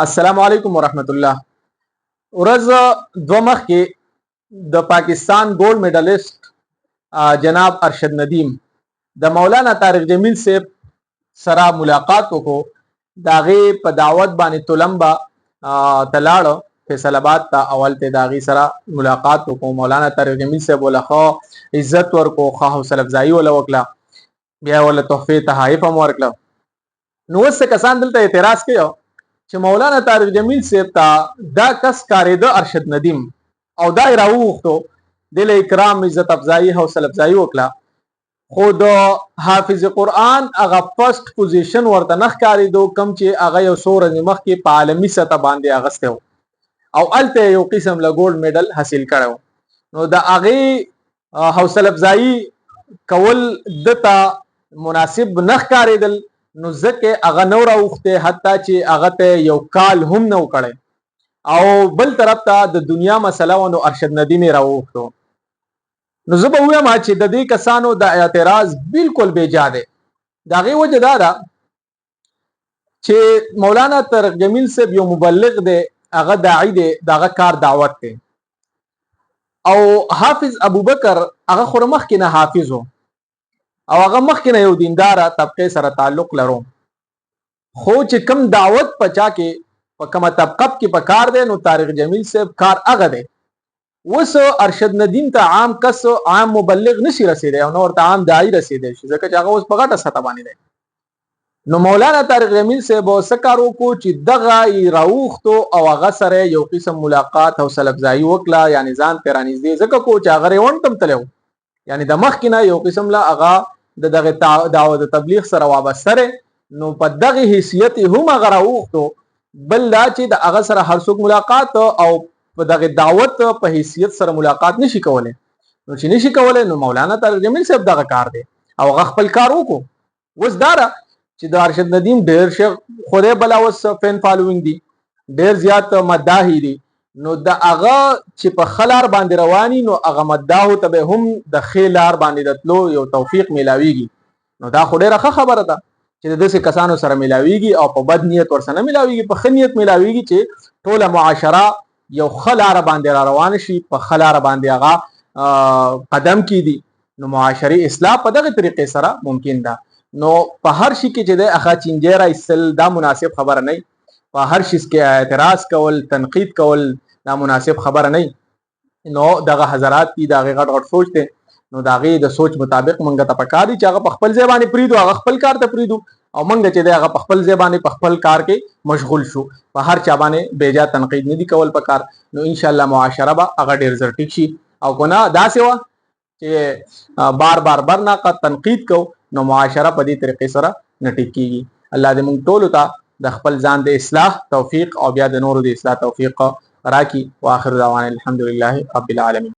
السلام علیکم ورحمت الله. ورځ دوه مخکې د پاکستان ګولډ میډالست جناب ارشد ندیم د مولانا طارق جمیل صاحب سره ملاقات وکړو. د هغې په دعوت باندې تلمبه تلاړه فیصل آباد ته. اول ته د هغې سره ملاقات وکړو. مولانا طارق جمیل صاحب وله ښه عزت ورکړو، ښه حوصله افزایي وله وکړه، بیا یې وله تحفې تحایف هم ورکړه. نو اوس کسان دلته اعتراض کوي چې مولانا طارق جمیل صاحب ته دا کس کارېده ارشد ندیم او دا یې راوغوښتو، دې له اکرام عزت افزایي حوصله افزایي وکړه، خو د حافظ قرآن هغه فرست پوزیشن ورته نه ښکارېدو کوم چې هغه یو څو ورځې مخکې په عالمي سطح باندې اخیستی و او هلته یو قسم له ګولډ میډل حاصل کړی و. نو د هغې حوصله افزایي کول دته مناسب نه ښکارېدل، نو ځکه هغه نو راوخته حتی چې هغه ته یو کال هم نو کړی. او بل طرف ته د دنیا مسله و، نو ارشد ندیم راوخته. نو زه به ووایم چې د دې کسانو د اعتراض بالکل بیجا دی. د هغې وجه دا ده چې مولانا طارق جمیل صاحب یو مبلغ دی، هغه داعی دی، د هغه کار دعوت دی. او حافظ ابوبکر هغه خو مخکې نه حافظ و او هغه مخکې نه یو دینداره طبقې سره تعلق لرو، خو چې کم دعوت پچا کې په کومه طبقه کې په کار دی، نو طارق جمیل صاحب کار هغه دی. اوس ارشد ندیم ته عام کس عام مبلغ نشي رسیدی او نو ورته عام داعی رسیدی شي، ځکه چې هغه اوس په غټه سطح باندې دی. نو مولانا طارق جمیل صاحب څه کار وکړو چې دغه یې راوغوښتو او هغه سره یو قسم ملاقات حوصله افزایي وکړه، یعنې ځان پرې رانږدې ځکه کو چې هغه ریونډ ته تللی و، یعنې د مخکې نه یو قسم له هغه د دغه دعوت تبلیغ سره وابسته دی. نو په دغه حیثیت هم هغه راوغوښتو. بل دا چې د هغه سره هر څوک ملاقات او په دغه دعوت په حیثیت سره ملاقات نشي کولی. نو چې نشي کولی، نو مولانا طارق جمیل صاحب دغه کار دی او هغه خپل کار وکړو. اوس دا ده چې د ارشد ندیم ډېر ښه خدای بلا اوس فین فالوینګ دي، ډېر زیات مداحي دي. نو د هغه چې په ښه لار باندې رواني، نو هغه مداحو ته به هم د ښې لار باندې د تلو یو توفیق میلاویږي. نو دا خو ډېره ښه خبره ده چې د داسې کسانو سره میلاویږي او په بد نیت ورسره نه میلاویږي، په ښه نیت میلاویږي چې ټوله معاشره یو ښه لاره باندې را روانه شي، په ښه لاره باندې هغه قدم کیږي. نو معاشري اصلاح په دغه طریقې سره ممکن ده. نو په هر شي کې چې دی هغه چینجی راایستل دا مناسب خبره نه. په هر شي کې اعتراض کول، تنقید کول دا مناسب خبره نه. نو دغه حضرات دي، د هغې غټ غټ سوچ دی، نو د هغې د سوچ مطابق موږ ته پکار دي چې هغه په خپل ځای باندې پرېږدو، هغه خپل کار ته پرېږدو او موږ چې دی هغه په خپل ځای باندې په خپل کار کې مشغول شو. په هر چا باندې بیجا تنقید نه دي کول پکار. نو انشاءالله معاشره به هغه ډېر زر ټیک شي. او که نه داسې وه چې بار بار برناقد تنقید کو، نو معاشره په دې طریقې سره نه ټیک کیږي. الله دې موږ ټولو ته د خپل ځان د اصلاح توفیق او بیا د نورو د اصلاح توفیق راکړي. واخر دعوانا الحمدلله رب العالمین.